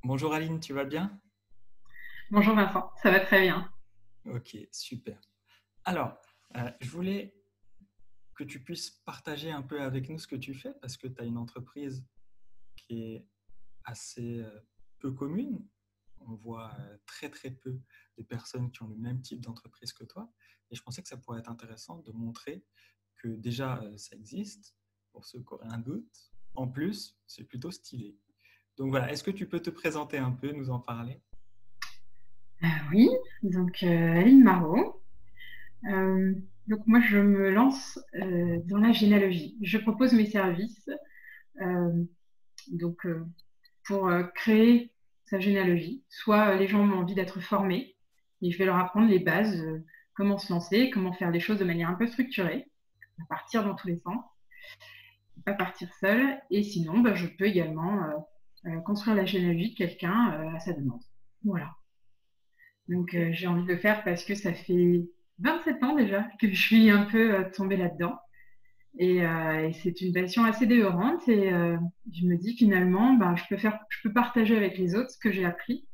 Bonjour Aline, tu vas bien? Bonjour Vincent, ça va très bien. Ok, super. Alors, je voulais que tu puisses partager un peu avec nous ce que tu fais parce que tu as une entreprise qui est assez peu commune. On voit très très peu de personnes qui ont le même type d'entreprise que toi. Et je pensais que ça pourrait être intéressant de montrer que déjà ça existe pour ceux qui auraient un doute. En plus, c'est plutôt stylé. Donc voilà, est-ce que tu peux te présenter un peu, nous en parler? Oui, donc Aline Marot. Euh, donc moi je me lance dans la généalogie. Je propose mes services euh, donc pour créer sa généalogie. Soit les gens ont envie d'être formés et je vais leur apprendre les bases, comment se lancer, comment faire les choses de manière un peu structurée, à partir dans tous les sens, pas partir seul. Et sinon, bah, je peux également construire la généalogie de quelqu'un à sa demande. Voilà. Donc, Ok. j'ai envie de le faire parce que ça fait 27 ans déjà que je suis un peu tombée là-dedans. Et c'est une passion assez dévorante. Et je me dis finalement, ben, je peux partager avec les autres ce que j'ai appris,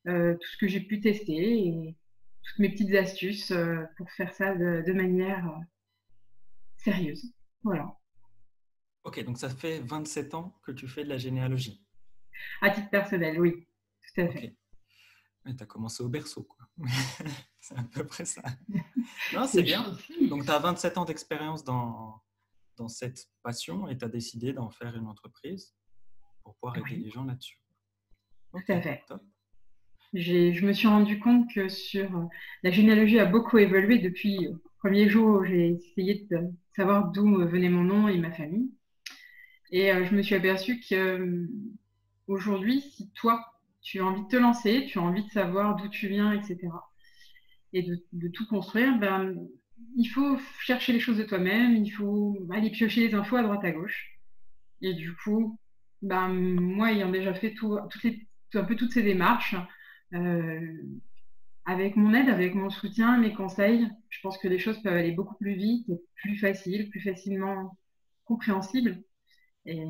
tout ce que j'ai pu tester et toutes mes petites astuces pour faire ça de manière sérieuse. Voilà. Ok, donc ça fait 27 ans que tu fais de la généalogie. À titre personnel, oui, tout à Ok. fait. Ouais, tu as commencé au berceau, quoi. C'est à peu près ça. Non, c'est C'est bien. gentil. Donc, tu as 27 ans d'expérience dans cette passion et tu as décidé d'en faire une entreprise pour pouvoir aider Oui, les gens là-dessus. tout Ok, à fait. top. Je me suis rendu compte que la généalogie a beaucoup évolué depuis le premier jour où j'ai essayé de savoir d'où venait mon nom et ma famille. Et je me suis aperçue que aujourd'hui, si toi, tu as envie de te lancer, tu as envie de savoir d'où tu viens, etc., et de tout construire, ben, il faut chercher les choses de toi-même, il faut aller piocher les infos à droite à gauche. Et du coup, ben, moi, ayant déjà fait un peu toutes ces démarches, euh, avec mon aide, avec mon soutien, mes conseils, je pense que les choses peuvent aller beaucoup plus vite, plus facilement compréhensibles. Et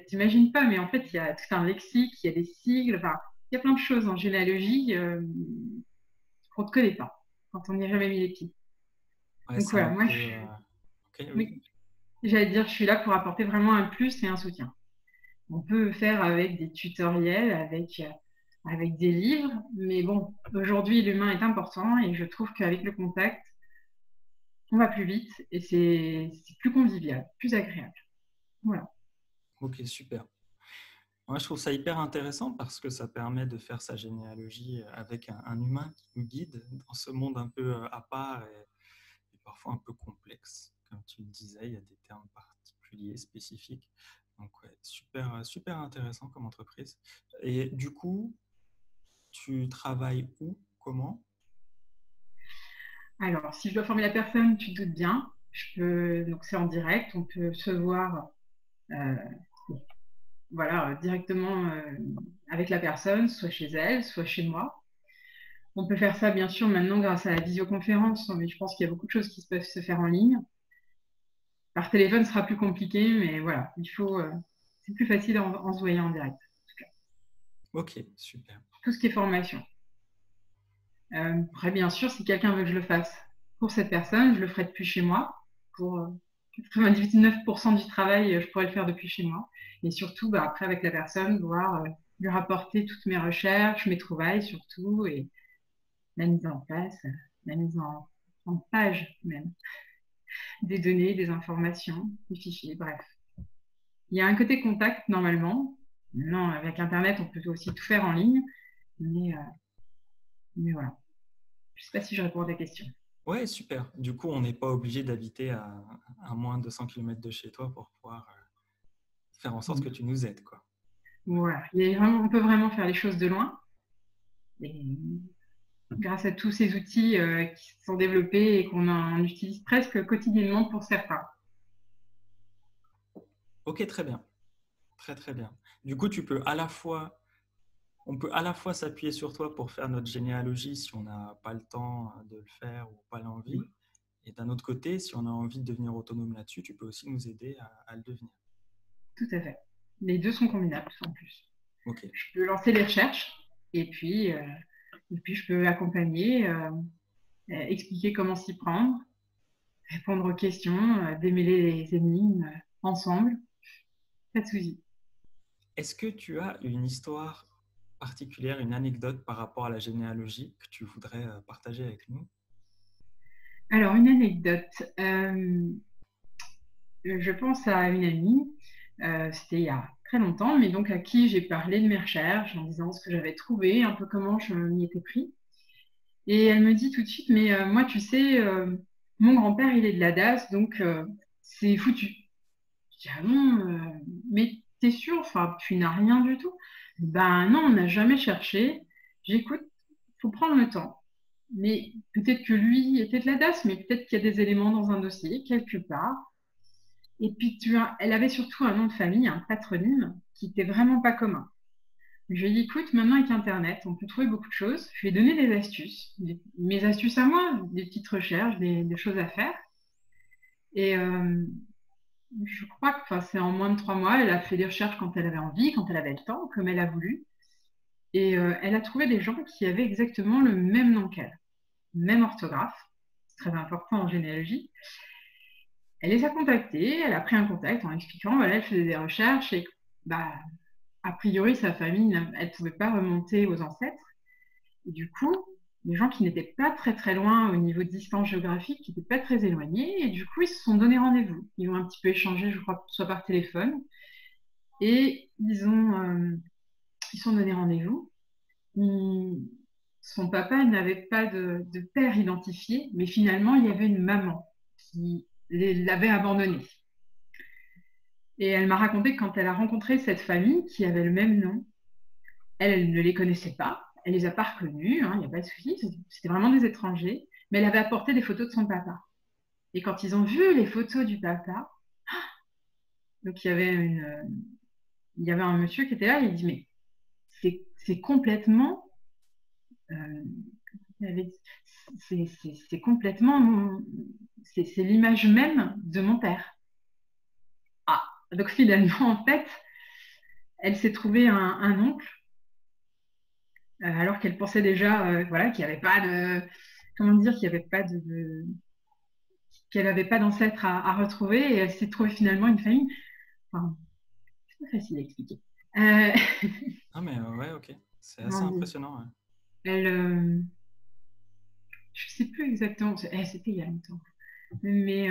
t'imagines pas, mais en fait, il y a tout un lexique, il y a des sigles, enfin, il y a plein de choses en généalogie qu'on ne connaît pas quand on n'y a jamais mis les pieds. Ouais, Donc c'est voilà, un peu. Ok, oui. oui, j'allais dire, je suis là pour apporter vraiment un plus et un soutien. On peut faire avec des tutoriels, avec des livres, mais bon, aujourd'hui, l'humain est important et je trouve qu'avec le contact, on va plus vite et c'est plus convivial, plus agréable. Voilà. Ok, super. Moi, je trouve ça hyper intéressant parce que ça permet de faire sa généalogie avec un humain qui nous guide dans ce monde un peu à part et parfois un peu complexe. Comme tu le disais, il y a des termes particuliers, spécifiques. Donc, ouais, super, super intéressant comme entreprise. Et du coup, tu travailles où? Comment? Alors, si je dois former la personne, tu te doutes bien. Donc c'est en direct, on peut se voir euh, voilà, directement avec la personne, soit chez elle, soit chez moi. On peut faire ça bien sûr maintenant grâce à la visioconférence, mais je pense qu'il y a beaucoup de choses qui peuvent se faire en ligne. Par téléphone, ce sera plus compliqué, mais voilà, c'est plus facile en se voyant en direct. En tout cas, Ok, super. tout ce qui est formation. Après, bien sûr, si quelqu'un veut que je le fasse pour cette personne, je le ferai depuis chez moi. Pour 99% du travail, je pourrais le faire depuis chez moi. Et surtout, bah, après, avec la personne, voir lui rapporter toutes mes recherches, mes trouvailles surtout, et la mise en place, la mise en page même, des données, des informations, des fichiers, bref. Il y a un côté contact normalement. Maintenant, avec Internet, on peut aussi tout faire en ligne, mais, euh, mais voilà. Je ne sais pas si je réponds à ta question. Ouais, super. Du coup, on n'est pas obligé d'habiter à moins de 100 km de chez toi pour pouvoir faire en sorte que tu nous aides, quoi. Voilà. On peut vraiment faire les choses de loin. Et grâce à tous ces outils qui sont développés et on utilise presque quotidiennement pour certains. Ok, très bien. Très, très bien. Du coup, on peut à la fois s'appuyer sur toi pour faire notre généalogie si on n'a pas le temps de le faire ou pas l'envie. Et d'un autre côté, si on a envie de devenir autonome là-dessus, tu peux aussi nous aider à le devenir. Tout à fait. Les deux sont combinables en plus. Ok. Je peux lancer les recherches et puis je peux accompagner, expliquer comment s'y prendre, répondre aux questions, démêler les énigmes ensemble. Pas de souci. Est-ce que tu as une histoire particulière, une anecdote par rapport à la généalogie que tu voudrais partager avec nous? Alors, une anecdote. Je pense à une amie, c'était il y a très longtemps, mais donc à qui j'ai parlé de mes recherches en disant ce que j'avais trouvé, un peu comment je m'y étais pris. Et elle me dit tout de suite, mais moi, tu sais, mon grand-père, il est de la DAS, donc c'est foutu. Je dis, ah bon, mais t'es sûr, enfin, tu n'as rien du tout? Ben non, on n'a jamais cherché. J'écoute, faut prendre le temps. Mais peut-être que lui était de la DAS, mais peut-être qu'il y a des éléments dans un dossier, quelque part. Et puis, elle avait surtout un nom de famille, un patronyme, qui n'était vraiment pas commun. Je lui ai dit, écoute, maintenant avec Internet, on peut trouver beaucoup de choses. Je lui ai donné des astuces, mes astuces à moi, des petites recherches, des choses à faire. Et je crois que c'est en moins de 3 mois, elle a fait des recherches quand elle avait envie, quand elle avait le temps, comme elle a voulu. Et elle a trouvé des gens qui avaient exactement le même nom qu'elle, même orthographe. C'est très important en généalogie. Elle les a contactés, elle a pris un contact en expliquant, voilà, elle faisait des recherches et bah, a priori, sa famille, elle ne pouvait pas remonter aux ancêtres. Et du coup, les gens qui n'étaient pas très très loin au niveau de distance géographique, qui n'étaient pas très éloignés, et du coup, ils se sont donné rendez-vous. Ils ont un petit peu échangé, je crois, soit par téléphone, et ils sont donné rendez-vous. Son papa n'avait pas de père identifié, mais finalement, il y avait une maman qui l'avait abandonné. Et elle m'a raconté que quand elle a rencontré cette famille qui avait le même nom, elle ne les connaissait pas, elle les a pas reconnus, hein, il n'y a pas de souci, c'était vraiment des étrangers, mais elle avait apporté des photos de son papa. Et quand ils ont vu les photos du papa, donc il y avait un monsieur qui était là, et il dit, mais c'est complètement, euh, c'est complètement, c'est l'image même de mon père. Ah, donc finalement, en fait, elle s'est trouvée un oncle, alors qu'elle pensait déjà, voilà, qu'il n'y avait pas de, comment dire, qu'il n'y avait pas qu'elle n'avait pas d'ancêtre à retrouver et elle s'est trouvée finalement une famille. Enfin, c'est pas facile à expliquer. Euh, Ah, mais ouais, ok. C'est assez comment dire, impressionnant. Ouais. elle, je sais plus exactement, c'était il y a longtemps, mais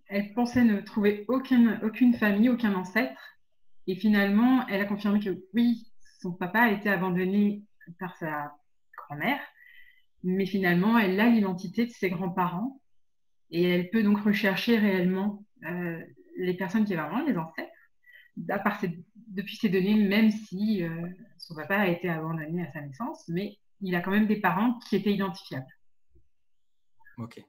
elle pensait ne trouver aucune famille, aucun ancêtre. Et finalement, elle a confirmé que oui, son papa a été abandonné par sa grand-mère, mais finalement, elle a l'identité de ses grands-parents et elle peut donc rechercher réellement les personnes qui avaient vraiment les ancêtres depuis ces données, même si son papa a été abandonné à sa naissance, mais il a quand même des parents qui étaient identifiables. Ok.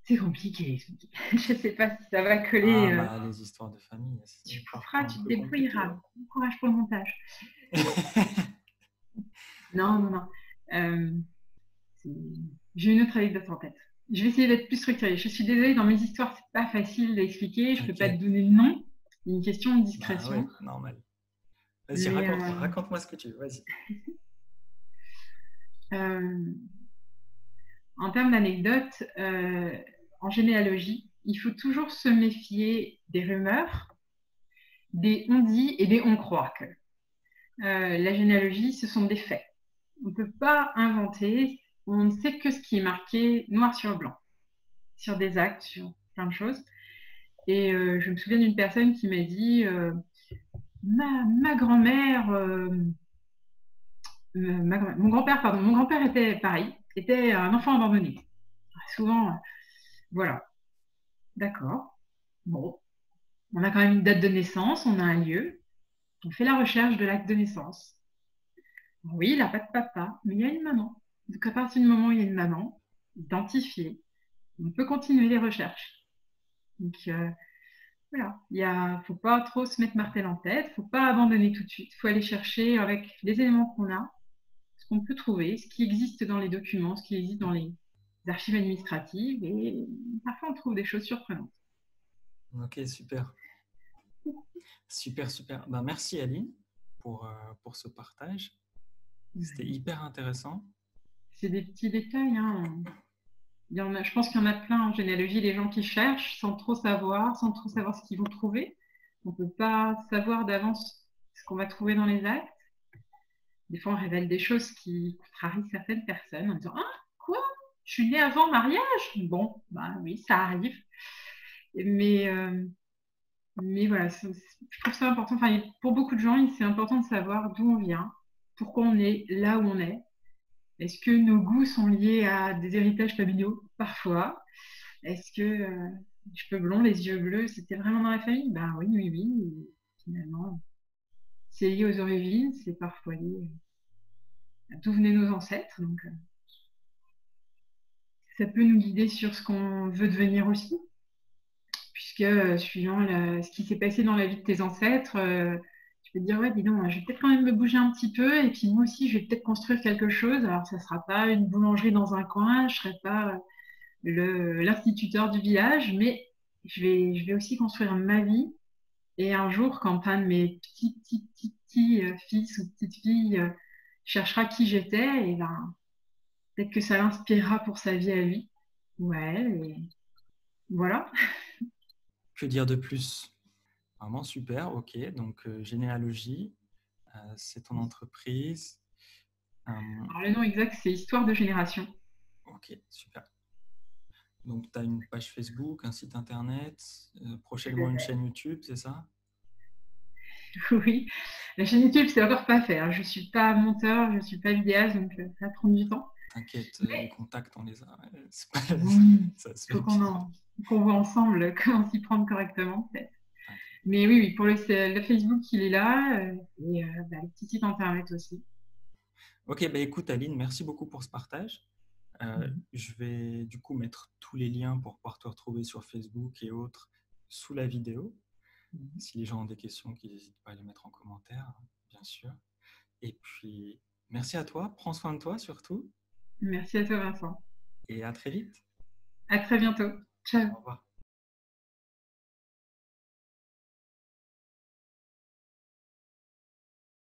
C'est compliqué à expliquer. Je ne sais pas si ça va coller. Ah, bah, les histoires de famille, Tu c'est feras, parfois un tu te peu compliqué. débrouilleras. Bon courage pour le montage. Non, non, non. Euh, J'ai une autre anecdote en tête. Je vais essayer d'être plus structurée. Je suis désolée, dans mes histoires, c'est pas facile d'expliquer. Je peux pas te T'inquiète. donner le nom. C'est une question de Bah discrétion. ouais, normal. Vas-y, Mais raconte-moi, raconte-moi ce que tu veux, vas-y. euh, en termes d'anecdotes, en généalogie, il faut toujours se méfier des rumeurs, des on dit et des on croit que. La généalogie, ce sont des faits. On ne peut pas inventer, on ne sait que ce qui est marqué noir sur blanc, sur des actes, sur plein de choses. Et je me souviens d'une personne qui m'a dit ma grand-mère, mon grand-père, pardon, mon grand-père était pareil, était un enfant abandonné. Souvent, voilà, d'accord. Bon, on a quand même une date de naissance, on a un lieu, on fait la recherche de l'acte de naissance. Oui, il n'a pas de papa, mais il y a une maman. Donc à partir du moment où il y a une maman, identifiée, on peut continuer les recherches. Donc voilà, faut pas trop se mettre martel en tête, faut pas abandonner tout de suite. Il faut aller chercher avec les éléments qu'on a, ce qu'on peut trouver, ce qui existe dans les documents, ce qui existe dans les archives administratives, et parfois on trouve des choses surprenantes. Ok, super. Super, super. Ben, merci Aline pour ce partage. C'était hyper intéressant. C'est des petits détails, hein. Il y en a, je pense qu'il y en a plein en généalogie, les gens qui cherchent sans trop savoir ce qu'ils vont trouver. On ne peut pas savoir d'avance ce qu'on va trouver dans les actes. Des fois, on révèle des choses qui contrarient certaines personnes en disant ah, quoi? Je suis née avant mariage? Bon, bah oui, ça arrive. Mais, euh, mais voilà, je trouve ça important. Enfin, pour beaucoup de gens, c'est important de savoir d'où on vient, pourquoi on est là où on est. Est-ce que nos goûts sont liés à des héritages familiaux? Parfois. Est-ce que les cheveux blonds, les yeux bleus, c'était vraiment dans la famille? Ben oui, oui, oui. Et finalement, c'est lié aux origines, c'est parfois lié à d'où venaient nos ancêtres. Donc, ça peut nous guider sur ce qu'on veut devenir aussi, puisque suivant ce qui s'est passé dans la vie de tes ancêtres, tu peux te dire, ouais, dis donc, je vais peut-être quand même me bouger un petit peu, et puis moi aussi, je vais peut-être construire quelque chose. Alors, ça ne sera pas une boulangerie dans un coin, je ne serai pas l'instituteur du village, mais je vais aussi construire ma vie. Et un jour, quand un de mes petits fils ou petites filles cherchera qui j'étais, et ben, peut-être que ça l'inspirera pour sa vie à lui. Ouais, et voilà. Que dire de plus? Vraiment super, ok. Donc, généalogie, c'est ton entreprise. Alors, le nom exact, c'est Histoire de génération. Ok, super. Donc, tu as une page Facebook, un site internet, prochainement une chaîne YouTube, c'est ça? Oui, la chaîne YouTube, c'est encore pas fait, hein. Je suis pas monteur, je suis pas vidéaste, donc ça va prendre du temps. T'inquiète, les Mais contacts, on les a. oui, Ça se il fait faut bien. qu'on voit ensemble comment s'y prendre correctement, peut-être. T'inquiète. Mais oui, oui, pour le Facebook, il est là, et le petit site internet aussi. Ok, bah écoute Aline, merci beaucoup pour ce partage. Je vais du coup mettre tous les liens pour pouvoir te retrouver sur Facebook et autres sous la vidéo. Si les gens ont des questions, qu'ils n'hésitent pas à les mettre en commentaire, bien sûr. Et puis, merci à toi, prends soin de toi surtout, Merci à toi, Vincent. et à très vite. À très bientôt. Ciao. Au revoir.